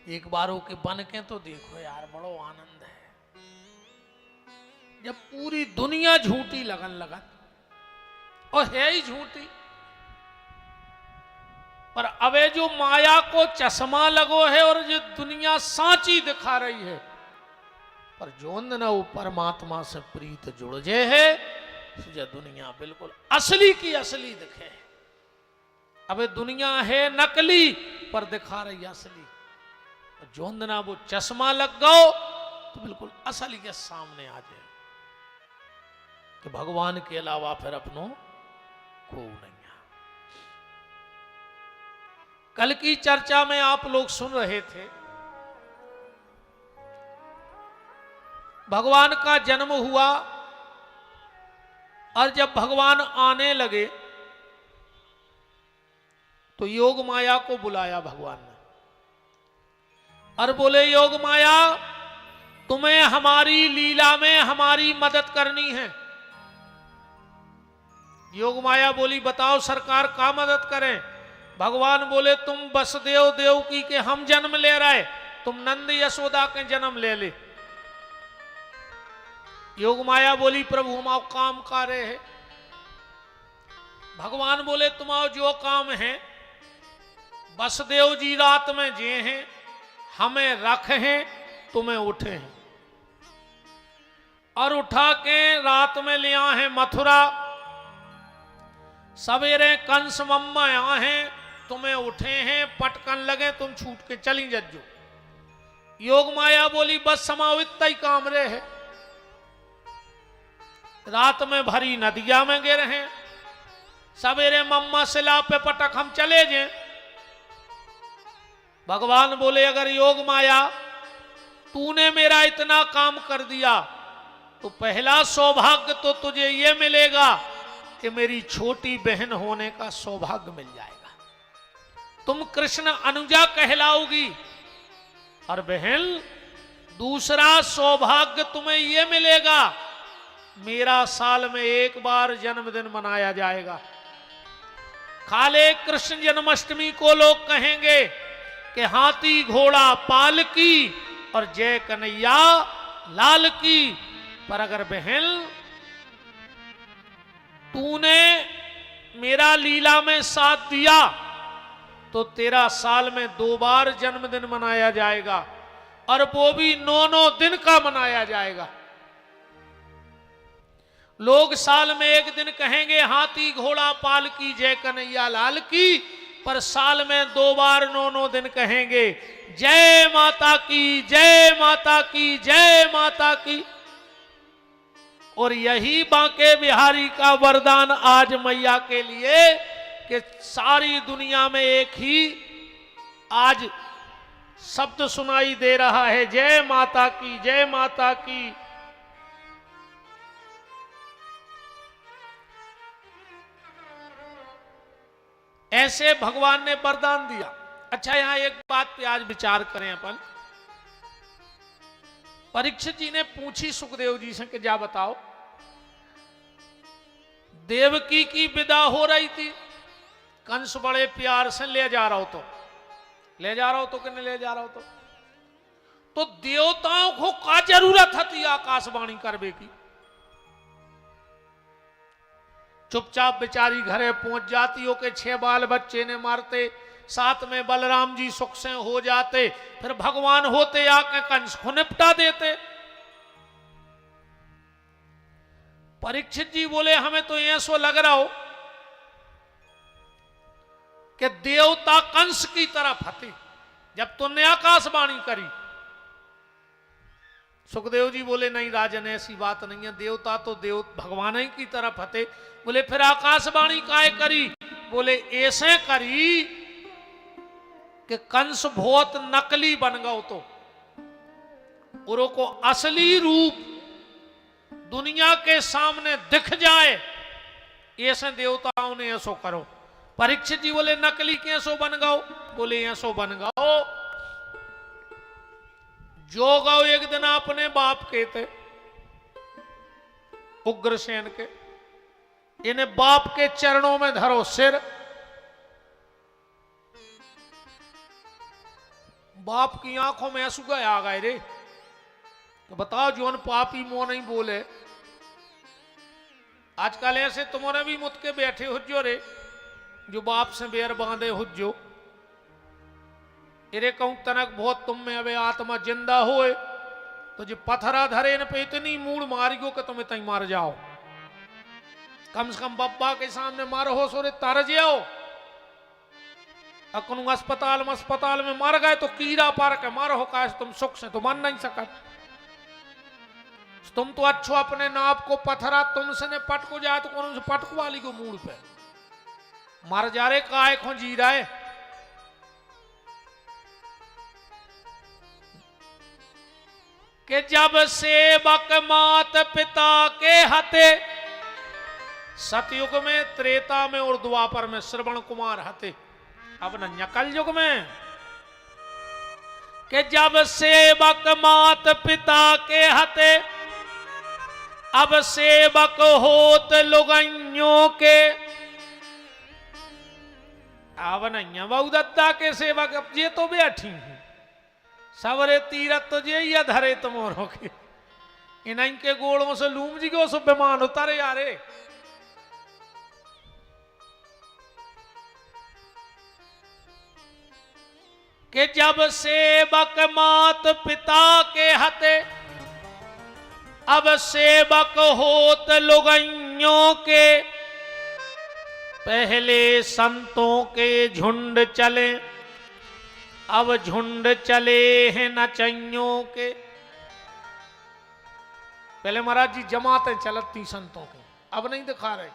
एक बार के बन के तो देखो यार, बड़ो आनंद है। जब पूरी दुनिया झूठी लगन लगन, और है ही झूठी, पर अबे जो माया को चश्मा लगो है और जो दुनिया सांची दिखा रही है, पर जोन न वो परमात्मा से प्रीत जुड़ जे है, जो दुनिया बिल्कुल असली की असली दिखे। अबे दुनिया है नकली पर दिखा रही असली, जोन ना वो चश्मा लग गो तो बिल्कुल असली के सामने आ जाए कि भगवान के अलावा फिर अपनों को नहीं। कल की चर्चा में आप लोग सुन रहे थे, भगवान का जन्म हुआ और जब भगवान आने लगे तो योग माया को बुलाया भगवान ने और बोले, योग माया तुम्हें हमारी लीला में हमारी मदद करनी है। योग माया बोली, बताओ सरकार का मदद करें। भगवान बोले, तुम वसुदेव देवकी के हम जन्म ले रहे, तुम नंद यशोदा के जन्म ले ले। योग माया बोली, प्रभु हम काम कर रहे हैं। भगवान बोले, तुम्हारा जो काम है, वसुदेव जी रात में जे हैं, हमें रख हैं, तुम्हें उठे हैं और उठा के रात में ले आए हैं मथुरा। सवेरे कंस मम्मा आए हैं, तुम्हें उठे हैं, पटकन लगे, तुम छूट के चली जज्जो। योग माया बोली, बस समावित ही काम रे है। रात में भरी नदिया में गिर हैं, सवेरे मम्मा सिला पे पटक हम चले जाए। भगवान बोले, अगर योग माया तूने मेरा इतना काम कर दिया तो पहला सौभाग्य तो तुझे ये मिलेगा कि मेरी छोटी बहन होने का सौभाग्य मिल जाएगा। तुम कृष्ण अनुजा कहलाओगी। और बहन, दूसरा सौभाग्य तुम्हें यह मिलेगा, मेरा साल में एक बार जन्मदिन मनाया जाएगा। खाले कृष्ण जन्माष्टमी को लोग कहेंगे कि हाथी घोड़ा पाल की और जय कन्हैया लाल की। पर अगर बहन तूने मेरा लीला में साथ दिया तो तेरा साल में 2 बार जन्मदिन मनाया जाएगा और वो भी 9 दिन का मनाया जाएगा। लोग साल में एक दिन कहेंगे हाथी घोड़ा पाल की जय कन्हैया लाल की, पर साल में 2 बार 9 दिन कहेंगे जय माता की जय माता की जय माता की। और यही बांके बिहारी का वरदान आज मैया के लिए कि सारी दुनिया में एक ही आज शब्द सुनाई दे रहा है, जय माता की जय माता की। ऐसे भगवान ने वरदान दिया। अच्छा, यहां एक बात पे आज विचार करें अपन। परीक्षित जी ने पूछी सुखदेव जी से कि जा बताओ, देवकी की विदा हो रही थी, कंस बड़े प्यार से ले जा रहा हो तो कि नहीं ले जा रहा हो तो देवताओं को क्या जरूरत थी आकाशवाणी करवे की। चुपचाप बेचारी घरे पहुंच जाती हो के 6 बाल बच्चे ने मारते, साथ में बलराम जी सुख से हो जाते, फिर भगवान होते आके कंस को निपटा देते। परीक्षित जी बोले, हमें तो ऐसा लग रहा हो कि देवता कंस की तरफ हते जब तुमने आकाशवाणी करी। सुखदेव जी बोले, नहीं राजन, ऐसी बात नहीं है, देवता तो देव भगवान ही की तरफ हते। बोले, फिर आकाशवाणी काहे करी? बोले, ऐसे करी कि कंस बहुत नकली बन गओ तो उरो को असली रूप दुनिया के सामने दिख जाए, ऐसे देवताओं ने ऐसो करो। परीक्षित जी बोले, नकली कैसो बन गओ? बोले, ऐसो बन गओ जो गौ एक दिन अपने बाप के थे उग्रसेन के, इन्हें बाप के चरणों में धरो सिर, बाप की आंखों में आंसू गए आ गए रे। तो बताओ जोन पापी मुंह नहीं बोले। आजकल ऐसे तुम्हारे भी मुत के बैठे हो जो रे, जो बाप से बेर बांधे हो जो। इरे कहूं तनक बहुत तुम में अबे आत्मा जिंदा होए तो जो पत्थरा धरे न पे इतनी मूड मारियो कि तुम इतनी मार जाओ। कम से कम बब्बा के सामने मारो हो सोरे तर जाओ। अकनू अस्पताल में मर गए तो कीड़ा पार के मारो हो काश तुम सुख से तो मान नहीं सकत। तुम तो अच्छो अपने नाप को पत्थरा तुमसे ने पटको जाए तो कौन से पटको वाली को मूड पे मर जा रे काय खो जी रहा है। कि जब सेवक मात पिता के हते, सतयुग में, त्रेता में और द्वापर में श्रवण कुमार हते। अब न कल युग में कि जब सेवक मात पिता के हते, अब सेवक होत लुगाइयों के। अब नहीं बहु दत्ता के सेवक अब ये तो बैठी हूं सवरे तीरथ तो जे या धरे तुमोरो के इन के गोड़ों से लूम जी को सब बेमान उतारे यारे। कि जब सेवक मात पिता के हते, अब सेवक होत लुगाइयों के। पहले संतों के झुंड चले, अब झुंड चले हैं नचइयों के। पहले महाराज जी जमातें चलती संतों की, अब नहीं दिखा रहे।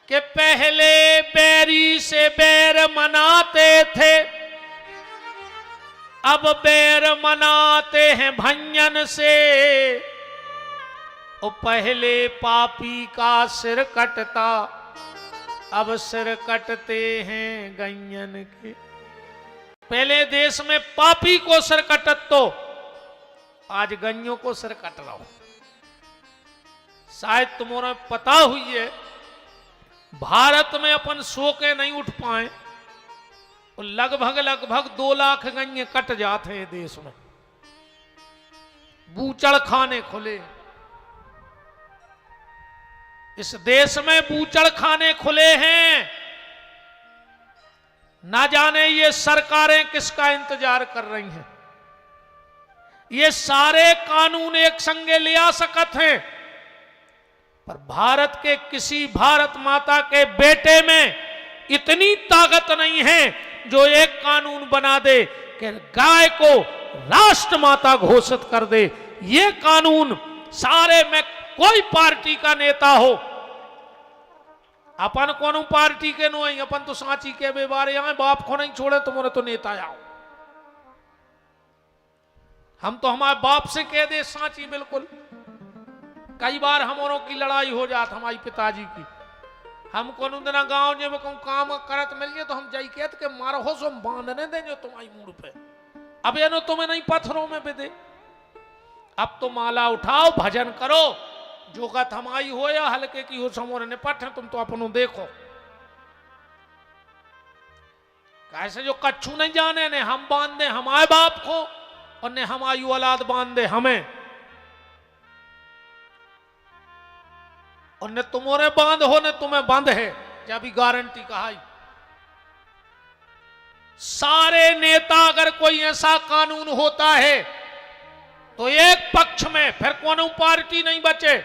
कि पहले बैरी से बैर मनाते थे, अब बैर मनाते हैं भंजन से। और पहले पापी का सिर कटता, अब सिर कटते हैं गैयन के। पहले देश में पापी को सिर कटत तो आज गैयों को सिर कट रहा हो। शायद तुम्हारा पता हुई है भारत में अपन सो के नहीं उठ पाए और लगभग 2 लाख गैये कट जाते हैं देश में। बूचड़ खाने खुले इस देश में, बूचड़ खाने खुले हैं। ना जाने ये सरकारें किसका इंतजार कर रही हैं। ये सारे कानून एक संगे ले आ सकते हैं, पर भारत के किसी भारत माता के बेटे में इतनी ताकत नहीं है जो एक कानून बना दे कि गाय को राष्ट्र माता घोषित कर दे। ये कानून सारे में कोई पार्टी का नेता हो, अपन कौन पार्टी के नो, अपन तो सांची के बेबारे आए, बाप को नहीं छोड़े तुम्हारे तो नेता आओ। हम तो हमारे बाप से कह दे सांची बिल्कुल। कई बार हमारों की लड़ाई हो जात हमारी पिताजी की। हम कौन दिन गांव में कहूं काम करत मिल जाए तो हम जाई कहते के मारो हो सो बांधने दे जो तुम्हारी मूड पे। अब ये नो तुम्हें नहीं पत्थरों में बिदे। अब तो माला उठाओ, भजन करो, जो का थमाई हो या हल्के की हो समोर निपट है। तुम तो अपनों देखो कैसे जो कच्छू नहीं जाने ने हम बांध दे हमारे बाप को और ने हमारी औलाद बांध दे हमें, और ने तुम्हारे बांध हो ने तुम्हें बंद है। जब भी गारंटी कहा सारे नेता अगर कोई ऐसा कानून होता है तो एक पक्ष में फिर कौन पार्टी नहीं बचे।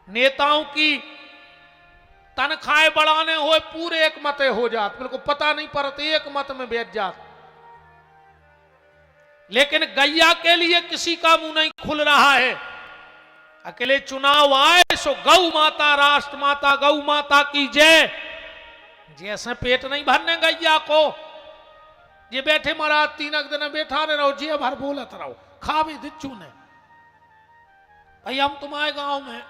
नेताओं की तनख्वाहें बढ़ाने हुए पूरे एक मत हो जात, बिल्कुल पता नहीं पड़ता एक मत में बैठ जात। लेकिन गैया के लिए किसी का मुंह नहीं खुल रहा है। अकेले चुनाव आए सो गौ माता, राष्ट्र माता, गौ माता की जय। जैसे पेट नहीं भरने गैया को, ये बैठे महाराज 3 दिन बैठा रहे रहो, जी भर बोलत रहो, खा भी दिच्छू ने। भाई हम तुम्हारे गांव में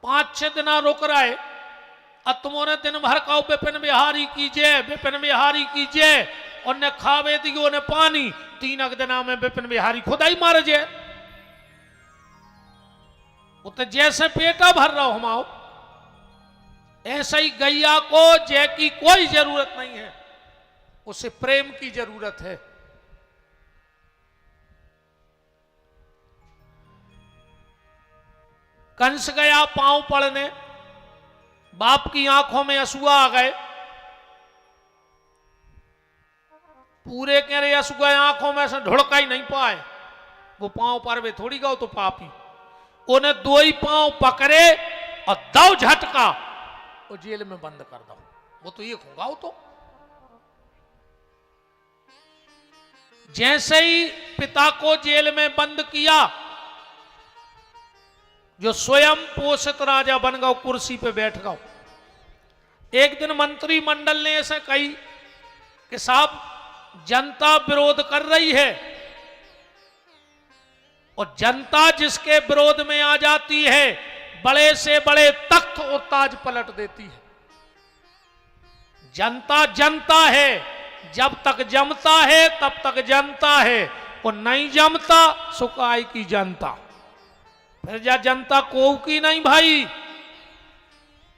5-6 दिन रुक रहे, अब तुम्हारे दिन भर का विपिन बिहारी की जय, विपिन बिहारी की जय, और ने खावे दियो ने पानी। 3 दिन में विपिन बिहारी खुदा ही मार जाए। वो तो जैसे पेटा भर रहा हो हमाओ। ऐसा ही गैया को जय की कोई जरूरत नहीं है, उसे प्रेम की जरूरत है। कंस गया पांव पड़ने, बाप की आंखों में आंसुआ आ गए। पूरे कह रहे आंसुआ आंखों में से ढुड़का ही नहीं पाए, वो पांव पर वे थोड़ी गो तो पापी। उन्हें दो ही पांव पकड़े और दो झटका वो जेल में बंद कर दो। वो तो ये होगा, वो तो जैसे ही पिता को जेल में बंद किया, जो स्वयं पोषित राजा बन गया, कुर्सी पे बैठ गया। एक दिन मंत्रिमंडल ने ऐसे कही कि साहब जनता विरोध कर रही है, और जनता जिसके विरोध में आ जाती है बड़े से बड़े तख्त और ताज पलट देती है। जनता जनता है, जब तक जमता है तब तक जनता है, और नहीं जमता सुकाई की जनता। फिर जा जनता को की नहीं भाई।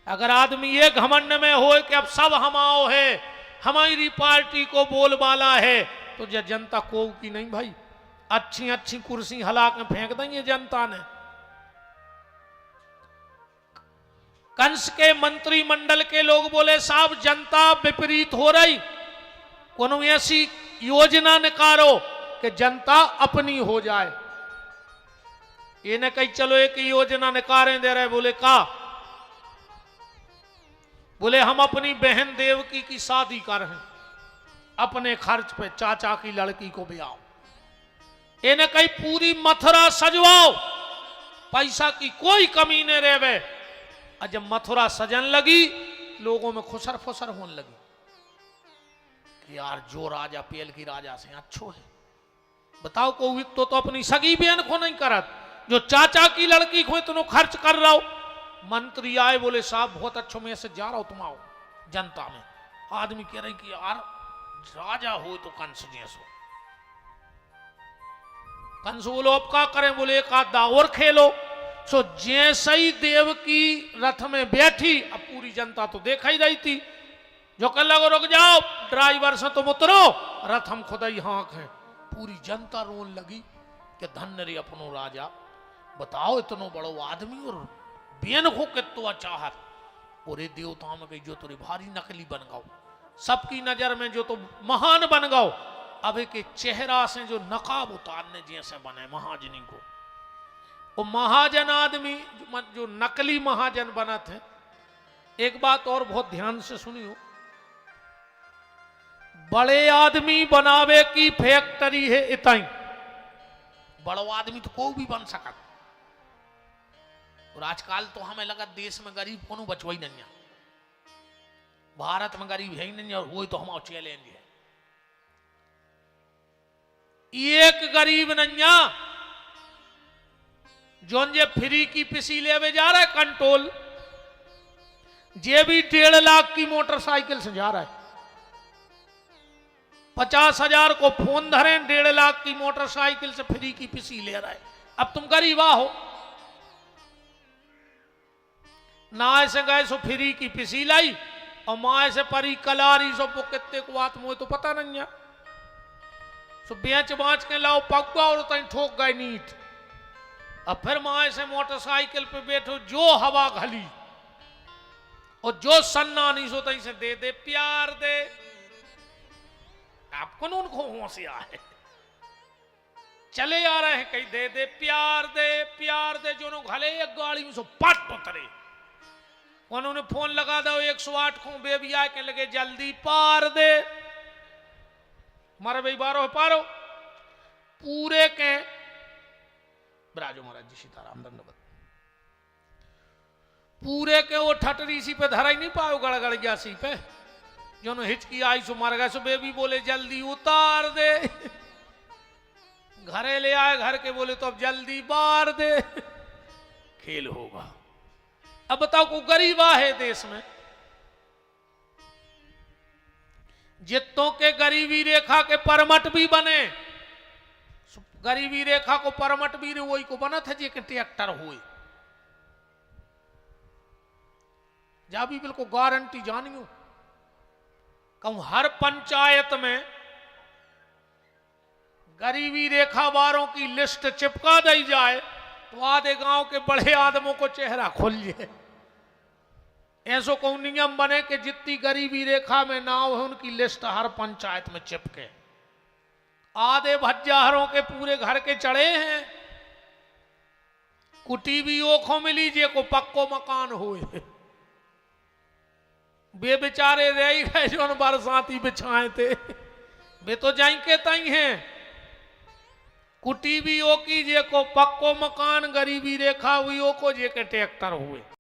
अगर आदमी ये घमंड में हो कि अब सब हमाओ है, हमारी पार्टी को बोलबाला है, तो जा जनता को की नहीं भाई। अच्छी अच्छी कुर्सी हला के फेंक देंगे जनता ने। कंस के मंत्रिमंडल के लोग बोले साहब जनता विपरीत हो रही, कोनो ऐसी योजना निकालो कि जनता अपनी हो जाए। ये न कही चलो एक योजना निकालें दे रहे। बोले का? बोले हम अपनी बहन देवकी की शादी कर रहे हैं, अपने खर्च पे चाचा की लड़की को ब्याह। इन्हें कहीं पूरी मथुरा सजवाओ, पैसा की कोई कमी नहीं रहे। और जब मथुरा सजन लगी, लोगों में खुसर फुसर होने लगी कि यार जो राजा पेल की राजा से अच्छो है। बताओ कोई तो अपनी सगी बहन को नहीं करत, जो चाचा की लड़की को इतना खर्च कर रहा हो। मंत्री आए, बोले साहब बहुत अच्छो, मैं से जा रहा हूं, तुम आओ। जनता में आदमी कह रहे कि यार राजा हो तो कंस जैसो। कंस बोलो अब क्या करें? बोले एक आध दावर खेलो। सो जैसे ही देव की रथ में बैठी, अब पूरी जनता तो देखा ही रही थी। जो कह लगो रुक जाओ, ड्राइवर से तुम उतरो, रथ हम खुदा ही हाँक है। पूरी जनता रोन लगी कि धन्य रे अपनो राजा। बताओ इतनो बड़ो आदमी और बेन को कितो चाहत। पूरे देवताओं में गई जो तुरी भारी नकली बन गओ, सबकी नजर में जो तो महान बन गओ। अब एक चेहरा से जो नकाब उतारने जैसे बने महाजनी को, वो महाजन आदमी जो नकली महाजन बना थे। एक बात और बहुत ध्यान से सुनियो, बड़े आदमी बनावे की फैक्ट्री है इतनी। बड़ो आदमी तो कोई भी बन सकता, और आजकल तो हमें लगा देश में गरीब कोनो बचवा ही नहीं है। भारत में गरीब है ही नहीं, और वो तो हमारा चैलेंज है। एक गरीब नैया जोन जे फ्री की पिसी ले जा रहा है कंट्रोल, जे भी 1.5 लाख की मोटरसाइकिल से जा रहा है। 50,000 को फोन धरे, 1.5 लाख की मोटरसाइकिल से फ्री की पिसी ले रहा है। अब तुम गरीबा हो ना, ऐसे गए सो फ्री की पिसी लाई, और माँ ऐसे परी कलारी सो कितने को बात मुझे तो पता नहीं है। सो बेच बाँच के लाओ पक्का, और तई ठोक गए नीट। अब फिर माँ ऐसे मोटरसाइकिल पे बैठो, जो हवा घली और जो सन्ना नहीं सो तई से दे दे प्यार दे। आपको न उनको होशियार है, चले आ रहे हैं कहीं दे दे प्यार दे प्यार दे। जो घले एक गाड़ी में सो पट उतरे, उन्होंने फोन लगा दो 108 को, बेबी आ के लगे जल्दी पार दे। मारे भाई बारो पारो पूरे के ब्राजो महाराज जी सीताराम दंडवत। पूरे के वो ठटरी सी पे धरा ही नहीं पाओ, गड़गड़ गया सी पे। जो हिचकी आई सो मर गए। सो बेबी बोले जल्दी उतार दे। घरे ले आए, घर के बोले तो अब जल्दी बार दे। खेल होगा। अब बताओ को गरीबा है देश में, जितों के गरीबी रेखा के परमट भी बने। गरीबी रेखा को परमट भी वही को बना था जे के ट्रैक्टर हुए। जा भी बिल्कुल गारंटी जानियो। कहूं हर पंचायत में गरीबी रेखा वालों की लिस्ट चिपका दी जाए तो आधे गांव के बड़े आदमों को चेहरा खुल जाए। ऐसो को नियम बने कि जितनी गरीबी रेखा में नाव है उनकी लिस्ट हर पंचायत में चिपके। आधे भज्जाहरों के पूरे घर के चढ़े हैं, कुटी भी ओखों मिली जे को पक्को मकान हुए, वे बेचारे रह ही गए जो बरसाती बिछाए थे, वे तो जाई के तई हैं। कुटी भी ओ की जे को पक्को मकान, गरीबी रेखा हुई ओ को जे के ट्रैक्टर हुए।